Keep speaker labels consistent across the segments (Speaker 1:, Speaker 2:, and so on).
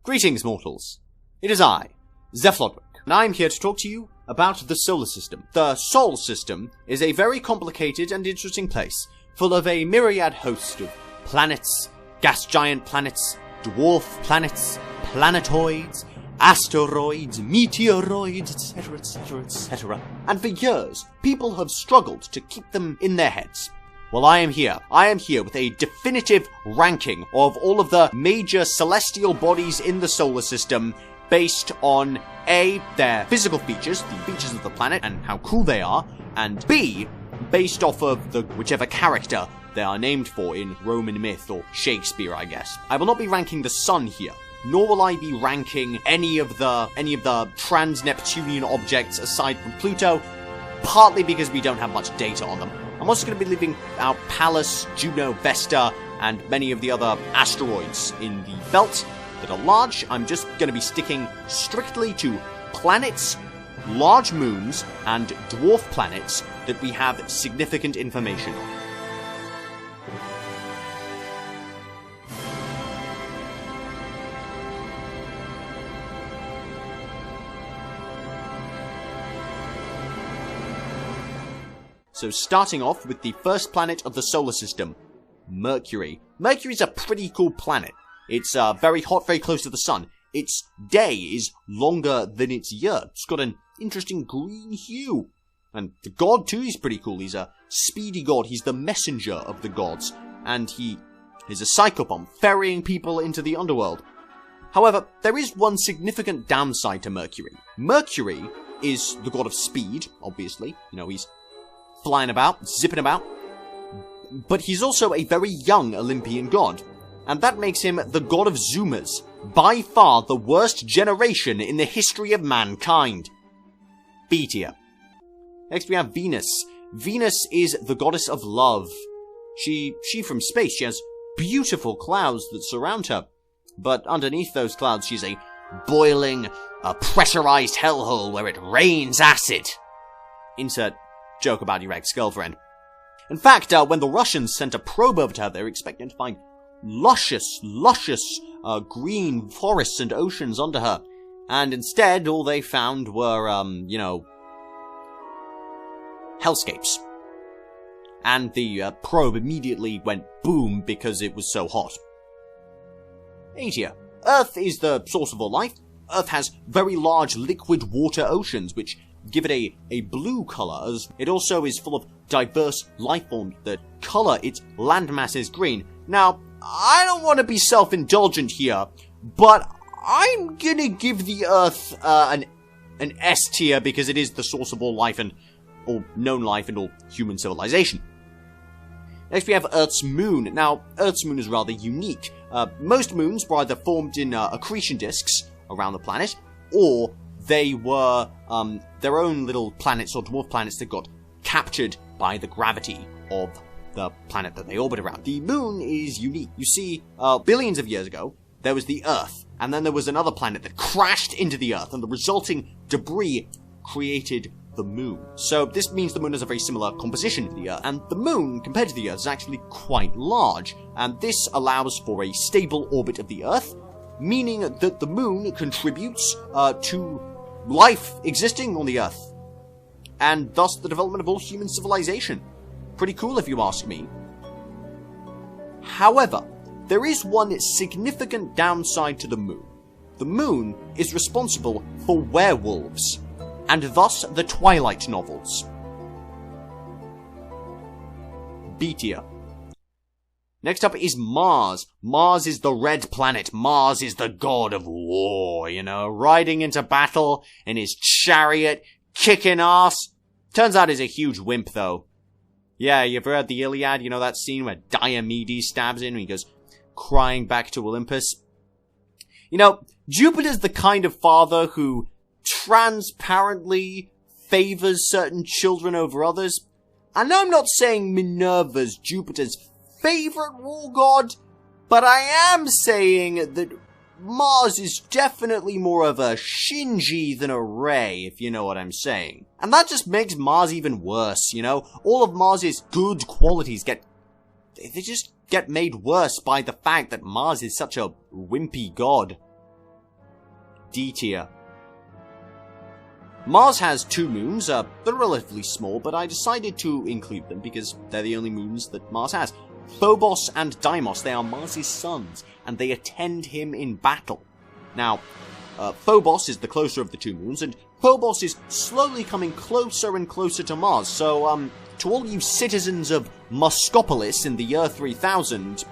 Speaker 1: Greetings, mortals. It is I, Zephlodwick, and I am here to talk to you about the solar system. The solar system is a very complicated and interesting place, full of a myriad host of planets, gas giant planets, dwarf planets, planetoids, asteroids, meteoroids, etc, etc, etc. And for years, people have struggled to keep them in their heads. Well, I am here. I am here with a definitive ranking of all of the major celestial bodies in the solar system based on A, their physical features, the features of the planet and how cool they are, and B, based off of the whichever character they are named for in Roman myth or Shakespeare, I guess. I will not be ranking the sun here, nor will I be ranking any of the trans-Neptunian objects aside from Pluto, partly because we don't have much data on them. I'm also going to be leaving out Pallas, Juno, Vesta, and many of the other asteroids in the belt that are large. I'm just going to be sticking strictly to planets, large moons, and dwarf planets that we have significant information on. So starting off with the first planet of the solar system, Mercury. Mercury's a pretty cool planet. It's very hot, very close to the sun. Its day is longer than its year. It's got an interesting green hue. And the god too is pretty cool. He's a speedy god. He's the messenger of the gods. And he is a psychopomp, ferrying people into the underworld. However, there is one significant downside to Mercury. Mercury is the god of speed, obviously. You know, he's flying about, zipping about. But he's also a very young Olympian god. And that makes him the god of Zoomers. By far the worst generation in the history of mankind. B tier. Next we have Venus. Venus is the goddess of love. She from space, she has beautiful clouds that surround her. But underneath those clouds she's a boiling, pressurized hellhole where it rains acid. Insert joke about your ex-girlfriend. In fact, when the Russians sent a probe over to her, they were expecting to find luscious green forests and oceans under her. And instead, all they found were, hellscapes. And the probe immediately went boom because it was so hot. A tier. Earth is the source of all life. Earth has very large liquid water oceans, which give it a blue color, as it also is full of diverse life forms that color its landmass as green. Now, I don't want to be self-indulgent here, but I'm gonna give the Earth an S tier because it is the source of all life and all known life and all human civilization. Next we have Earth's moon. Now, Earth's moon is rather unique. Most moons were either formed in accretion disks around the planet, or they were their own little planets or dwarf planets that got captured by the gravity of the planet that they orbit around. The moon is unique. You see, billions of years ago, there was the Earth, and then there was another planet that crashed into the Earth, and the resulting debris created the moon. So this means the moon has a very similar composition to the Earth, and the moon, compared to the Earth, is actually quite large, and this allows for a stable orbit of the Earth, meaning that the moon contributes to life existing on the Earth, and thus the development of all human civilization. Pretty cool if you ask me. However, there is one significant downside to the moon. The moon is responsible for werewolves, and thus the Twilight novels. B tier. Next up is Mars. Mars is the red planet. Mars is the god of war, riding into battle in his chariot, kicking ass. Turns out he's a huge wimp, though. Yeah, you ever heard the Iliad? You know that scene where Diomedes stabs him and he goes crying back to Olympus? Jupiter's the kind of father who transparently favors certain children over others. And I'm not saying Minerva's Jupiter's favorite war god, but I am saying that Mars is definitely more of a Shinji than a Rhea, if you know what I'm saying. And that just makes Mars even worse, All of Mars's good qualities they just get made worse by the fact that Mars is such a wimpy god. D tier. Mars has 2 moons. They're relatively small, but I decided to include them because they're the only moons that Mars has. Phobos and Deimos, they are Mars' sons, and they attend him in battle. Now, Phobos is the closer of the 2 moons, and Phobos is slowly coming closer and closer to Mars, so, to all you citizens of Moscopolis in the year 3000,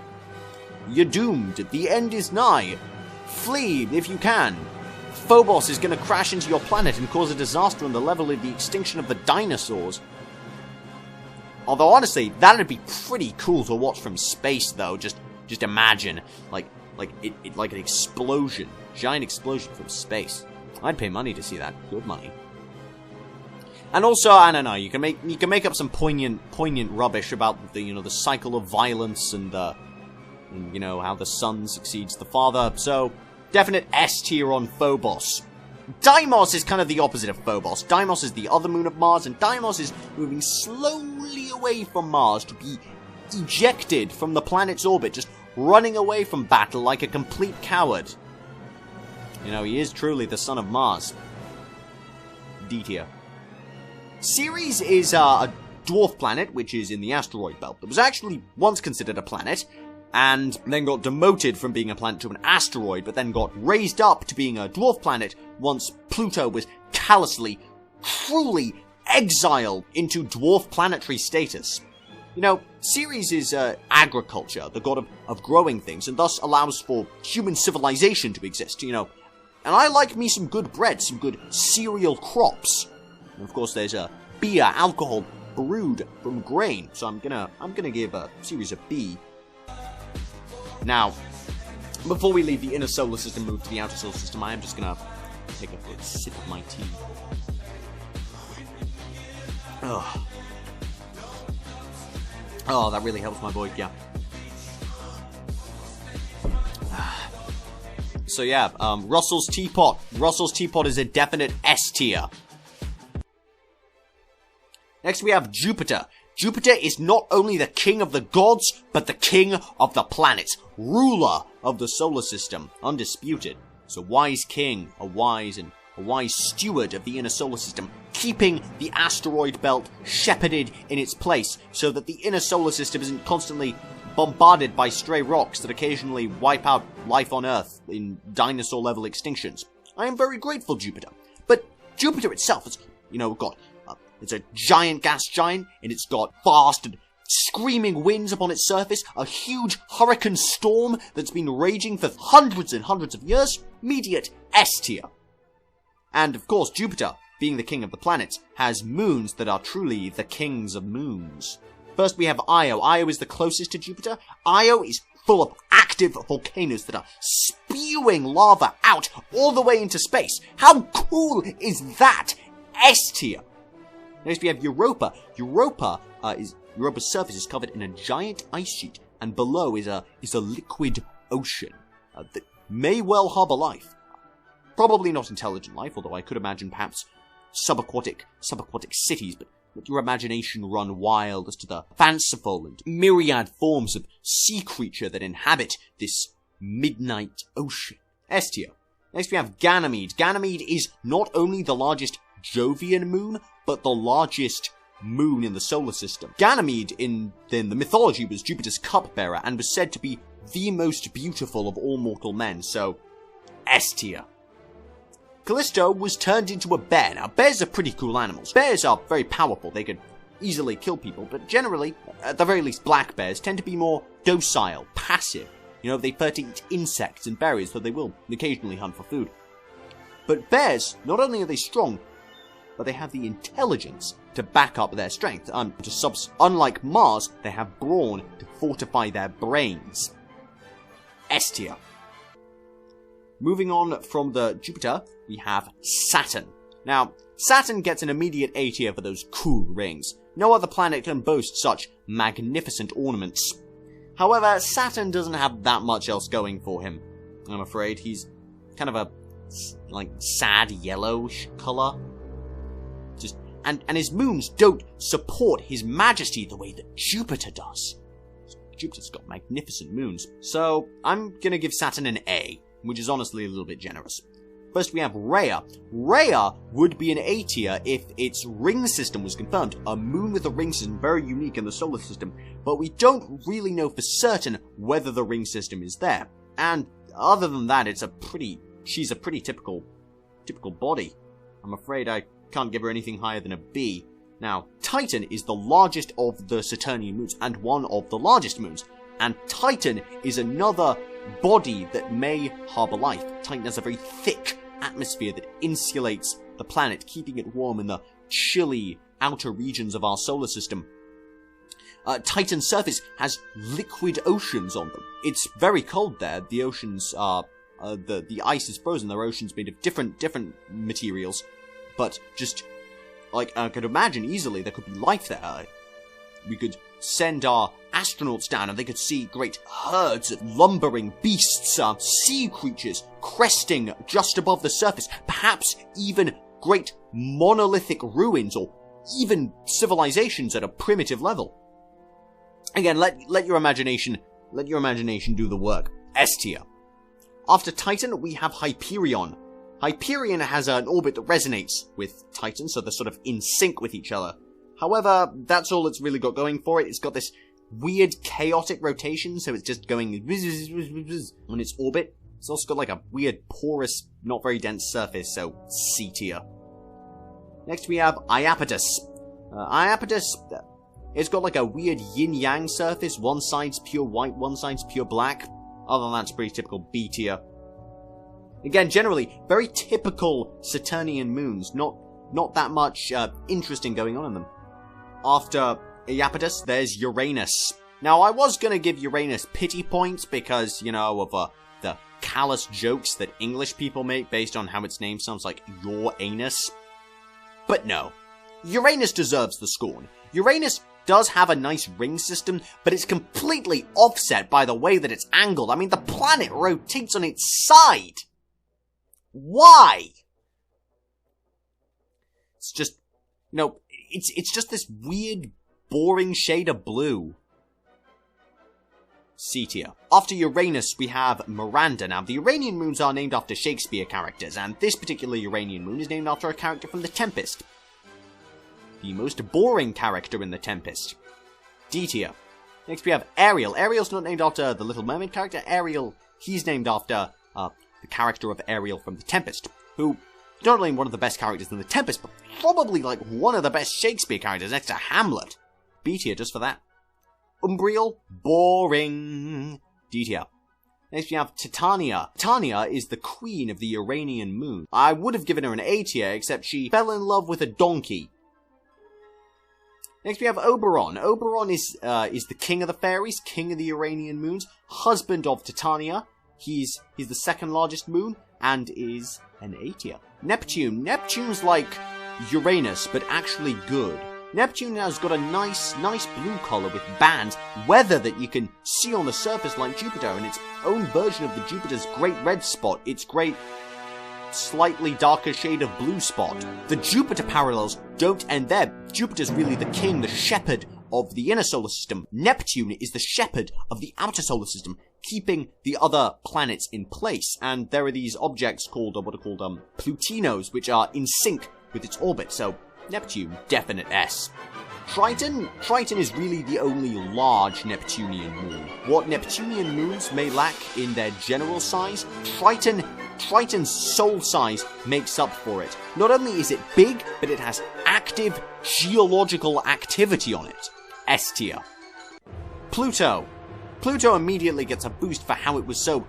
Speaker 1: you're doomed. The end is nigh. Flee if you can. Phobos is going to crash into your planet and cause a disaster on the level of the extinction of the dinosaurs. Although, honestly, that'd be pretty cool to watch from space, though. Just imagine, like an explosion. Giant explosion from space. I'd pay money to see that. Good money. And also, I don't know, you can make up some poignant rubbish about the cycle of violence and how the son succeeds the father. So, definite S tier on Phobos. Deimos is kind of the opposite of Phobos. Deimos is the other moon of Mars, and Deimos is moving slowly away from Mars to be ejected from the planet's orbit, just running away from battle like a complete coward. He is truly the son of Mars. D tier. Ceres is a dwarf planet, which is in the Asteroid Belt. It was actually once considered a planet, and then got demoted from being a planet to an asteroid, but then got raised up to being a dwarf planet once Pluto was callously, cruelly exiled into dwarf planetary status. Ceres is agriculture, the god of growing things, and thus allows for human civilization to exist, And I like me some good bread, some good cereal crops. And of course, there's beer, alcohol brewed from grain, so I'm gonna give Ceres a B. Now, before we leave the inner solar system, move to the outer solar system, I am just gonna take a good sip of my tea. Oh, that really helps my void, yeah. So yeah, Russell's Teapot. Russell's Teapot is a definite S tier. Next we have Jupiter. Jupiter is not only the king of the gods, but the king of the planets. Ruler of the solar system. Undisputed. It's a wise king, a wise steward of the inner solar system, keeping the asteroid belt shepherded in its place so that the inner solar system isn't constantly bombarded by stray rocks that occasionally wipe out life on Earth in dinosaur-level extinctions. I am very grateful, Jupiter. But Jupiter itself is, it's a giant gas giant, and it's got fast and screaming winds upon its surface, a huge hurricane storm that's been raging for hundreds and hundreds of years. Immediate S tier. And of course, Jupiter, being the king of the planets, has moons that are truly the kings of moons. First we have Io. Io is the closest to Jupiter. Io is full of active volcanoes that are spewing lava out all the way into space. How cool is that? S tier. Next we have Europa. Europa's surface is covered in a giant ice sheet, and below is a liquid ocean that may well harbor life. Probably not intelligent life, although I could imagine perhaps subaquatic cities, but let your imagination run wild as to the fanciful and myriad forms of sea creature that inhabit this midnight ocean. S tier. Next we have Ganymede. Ganymede is not only the largest Jovian moon, but the largest moon in the solar system. Ganymede in the mythology was Jupiter's cupbearer and was said to be the most beautiful of all mortal men, so S tier. Callisto was turned into a bear. Now, bears are pretty cool animals. Bears are very powerful. They can easily kill people, but generally, at the very least, black bears tend to be more docile, passive. They prefer to eat insects and berries, though they will occasionally hunt for food. But bears, not only are they strong, but they have the intelligence to back up their strength. Unlike Mars, they have brawn to fortify their brains. S tier. Moving on from the Jupiter, we have Saturn. Now, Saturn gets an immediate A tier for those cool rings. No other planet can boast such magnificent ornaments. However, Saturn doesn't have that much else going for him. I'm afraid he's kind of a, sad yellowish color. And his moons don't support his majesty the way that Jupiter does. Jupiter's got magnificent moons. So, I'm gonna give Saturn an A, which is honestly a little bit generous. First we have Rhea. Rhea would be an A tier if its ring system was confirmed. A moon with a ring system, very unique in the solar system. But we don't really know for certain whether the ring system is there. And other than that, she's a pretty typical body. I'm afraid I can't give her anything higher than a B. Now, Titan is the largest of the Saturnian moons and one of the largest moons. And Titan is another body that may harbor life. Titan has a very thick atmosphere that insulates the planet, keeping it warm in the chilly outer regions of our solar system. Titan's surface has liquid oceans on them. It's very cold there. The oceans are the ice is frozen. There are oceans made of different materials, but just like I could imagine easily there could be life there. We could send our astronauts down and they could see great herds of lumbering beasts, sea creatures cresting just above the surface, perhaps even great monolithic ruins or even civilizations at a primitive level. Again, let your imagination do the work. S tier. After Titan, we have Hyperion. Hyperion has an orbit that resonates with Titan, so they're sort of in sync with each other. However, that's all it's really got going for it. It's got this weird chaotic rotation, so it's just going on its orbit. It's also got like a weird porous, not very dense surface, so C tier. Next we have Iapetus. Iapetus, it's got like a weird yin-yang surface. One side's pure white, one side's pure black. Other than that, it's pretty typical B tier. Again, generally, very typical Saturnian moons. Not that much interesting going on in them. After Iapetus, there's Uranus. Now, I was gonna give Uranus pity points because, you know, of the callous jokes that English people make based on how its name sounds like your anus. But no. Uranus deserves the scorn. Uranus does have a nice ring system, but it's completely offset by the way that it's angled. I mean, the planet rotates on its side. Why? It's just, no, it's just this weird, boring shade of blue. C tier. After Uranus, we have Miranda. Now, the Uranian moons are named after Shakespeare characters, and this particular Uranian moon is named after a character from The Tempest. The most boring character in The Tempest. D tier. Next we have Ariel. Ariel's not named after the Little Mermaid character. Ariel, he's named after the character of Ariel from The Tempest, who not only one of the best characters in The Tempest, but probably like one of the best Shakespeare characters next to Hamlet. B tier just for that. Umbriel, boring. D tier. Next we have Titania. Titania is the queen of the Uranian moon. I would have given her an A tier, except she fell in love with a donkey. Next we have Oberon. Oberon is the king of the fairies, king of the Uranian moons, husband of Titania. He's the second largest moon, and is an A tier. Neptune. Neptune's like Uranus, but actually good. Neptune has got a nice blue color with bands, weather that you can see on the surface like Jupiter, and its own version of the Jupiter's great red spot, its great slightly darker shade of blue spot. The Jupiter parallels don't end there. Jupiter's really the king, the shepherd of the inner solar system. Neptune is the shepherd of the outer solar system, keeping the other planets in place. And there are these objects called, Plutinos, which are in sync with its orbit. So Neptune, definite S. Triton is really the only large Neptunian moon. What Neptunian moons may lack in their general size, Triton's soul size makes up for it. Not only is it big, but it has active geological activity on it. S tier. Pluto. Pluto immediately gets a boost for how it was so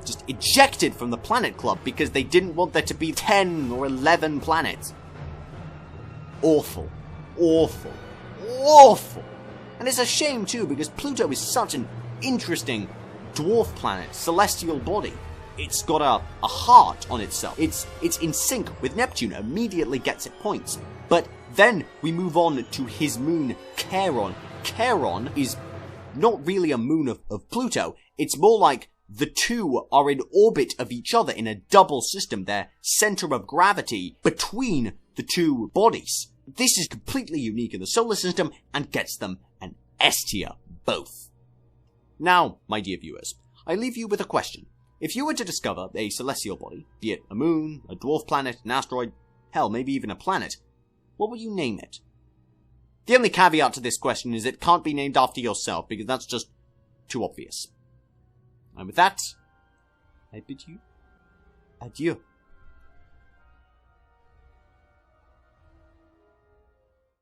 Speaker 1: just ejected from the Planet Club because they didn't want there to be 10 or 11 planets. Awful. Awful. Awful. And it's a shame too, because Pluto is such an interesting dwarf planet, celestial body. It's got a heart on itself. It's in sync with Neptune, immediately gets it points. But then we move on to his moon, Charon. Charon is not really a moon of Pluto. It's more like the two are in orbit of each other in a double system, their center of gravity between the two bodies. This is completely unique in the solar system and gets them an S tier, both. Now, my dear viewers, I leave you with a question. If you were to discover a celestial body, be it a moon, a dwarf planet, an asteroid, hell, maybe even a planet, what would you name it? The only caveat to this question is it can't be named after yourself, because that's just too obvious. And with that, I bid you adieu.